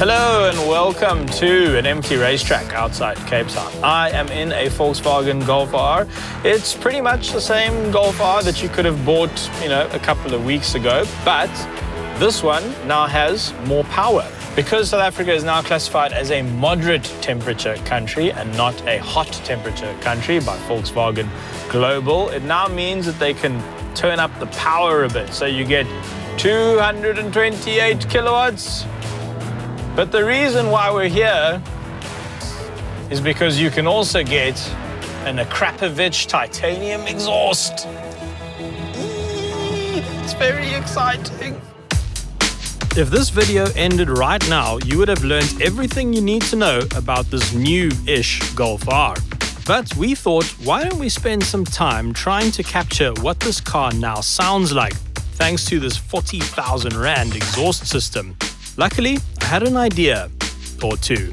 Hello and welcome to an empty racetrack outside Cape Town. I am in a Volkswagen Golf R. It's pretty much the same Golf R that you could have bought, a couple of weeks ago, but this one now has more power. Because South Africa is now classified as a moderate temperature country and not a hot temperature country by Volkswagen Global, it now means that they can turn up the power a bit. So you get 228 kilowatts. But the reason why we're here is because you can also get an Akrapovic titanium exhaust. It's very exciting. If this video ended right now, you would have learned everything you need to know about this new-ish Golf R. But we thought, why don't we spend some time trying to capture what this car now sounds like, thanks to this 40,000 Rand exhaust system. Luckily, I had an idea or two.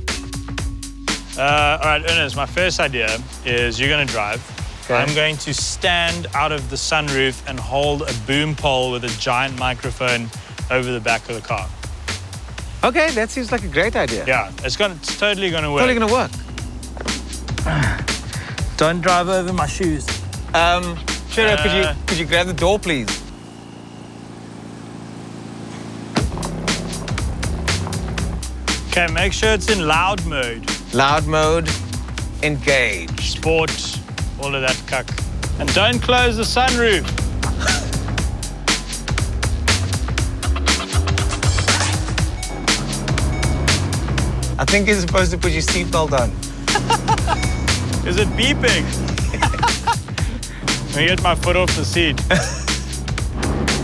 All right, Ernest, my first idea is you're going to drive. Okay. I'm going to stand out of the sunroof and hold a boom pole with a giant microphone over the back of the car. Okay, that seems like a great idea. Yeah, it's totally going to work. Totally going to work. Don't drive over my shoes. Shiro, could you grab the door, please? Okay, make sure it's in loud mode. Loud mode, engage. Sport, all of that cuck. And don't close the sunroof. I think you're supposed to put your seatbelt on. Is it beeping? Let me get my foot off the seat.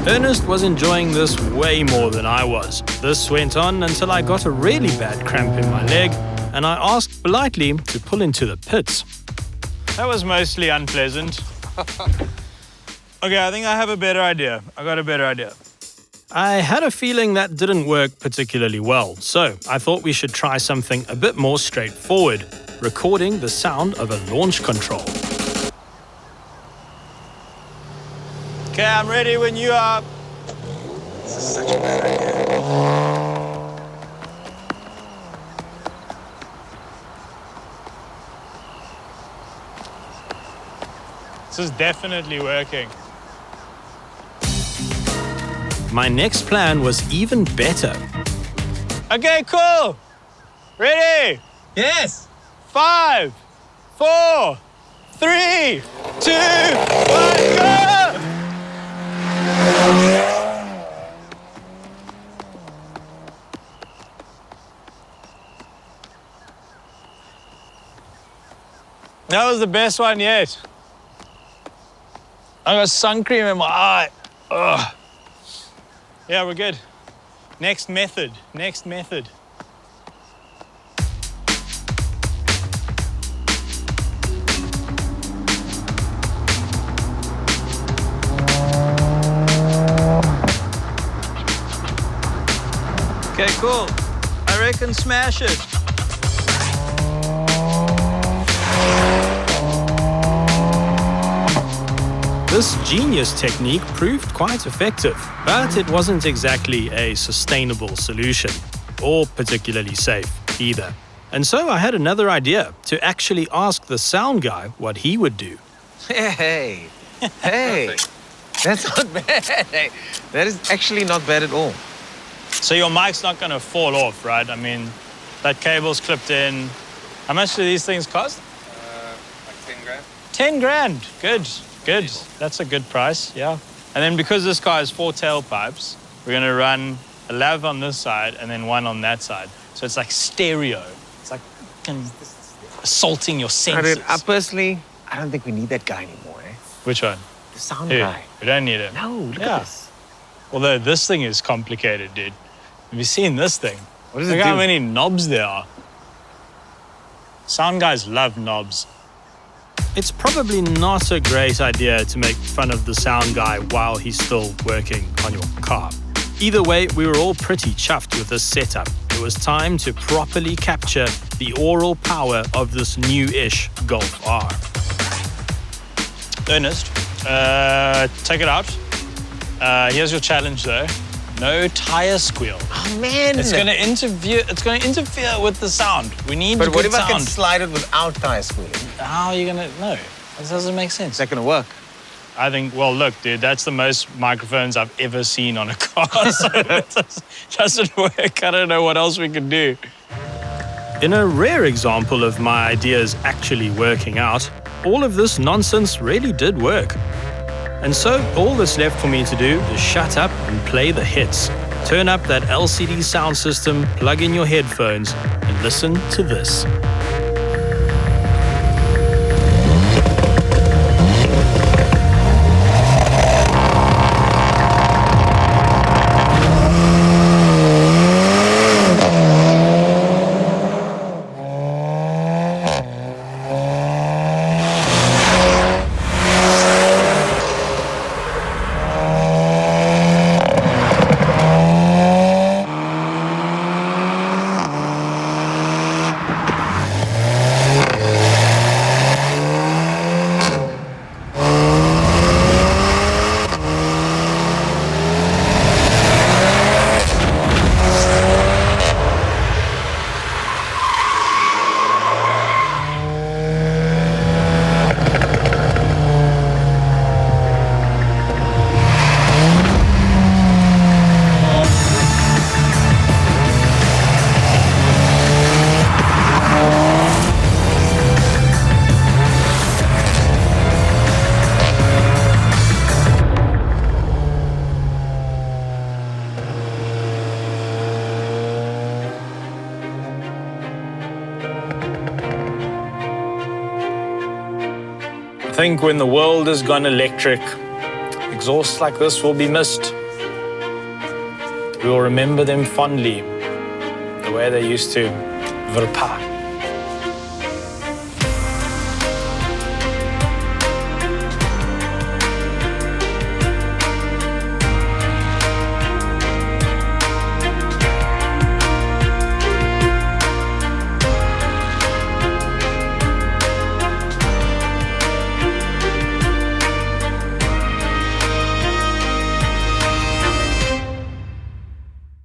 Ernest was enjoying this way more than I was. This went on until I got a really bad cramp in my leg, and I asked politely to pull into the pits. That was mostly unpleasant. Okay, I think I have a better idea. I got a better idea. I had a feeling that didn't work particularly well, so I thought we should try something a bit more straightforward, recording the sound of a launch control. Okay, I'm ready when you are. This is such a bad idea. This is definitely working. My next plan was even better. Okay, cool. Ready? Yes. 5, 4, 3, 2, 1, go! That was the best one yet. I got sun cream in my eye. Ugh. Yeah, we're good. Next method. Okay, cool. I reckon smash it. This genius technique proved quite effective, but it wasn't exactly a sustainable solution, or particularly safe either. And so I had another idea, to actually ask the sound guy what he would do. Hey, that's not bad. Hey, that is actually not bad at all. So your mic's not going to fall off, right? I mean, that cable's clipped in. How much do these things cost? Like 10 grand. 10 grand, good. That's a good price, yeah. And then because this car has 4 tailpipes, we're going to run a lav on this side and then one on that side. So it's like stereo. It's like assaulting your senses. Personally, I don't think we need that guy anymore, eh? Which one? The sound guy. We don't need it. No, look at this. Although this thing is complicated, dude. Have you seen this thing? What does it do? Look how many knobs there are. Sound guys love knobs. It's probably not a great idea to make fun of the sound guy while he's still working on your car. Either way, we were all pretty chuffed with this setup. It was time to properly capture the aural power of this new-ish Golf R. Ernest, take it out. Here's your challenge though. No tire squeal. Oh, man. It's going to interfere with the sound. We need But good what if I can sound. slide it without tire squealing? How are you going to... No, this doesn't make sense. Is that going to work? I think, well, look, dude, that's the most microphones I've ever seen on a car. So it doesn't work. I don't know what else we can do. In a rare example of my ideas actually working out, all of this nonsense really did work. And so all that's left for me to do is shut up and play the hits. Turn up that LCD sound system, plug in your headphones, and listen to this. I think when the world has gone electric, exhausts like this will be missed. We will remember them fondly, the way they used to. Verpa.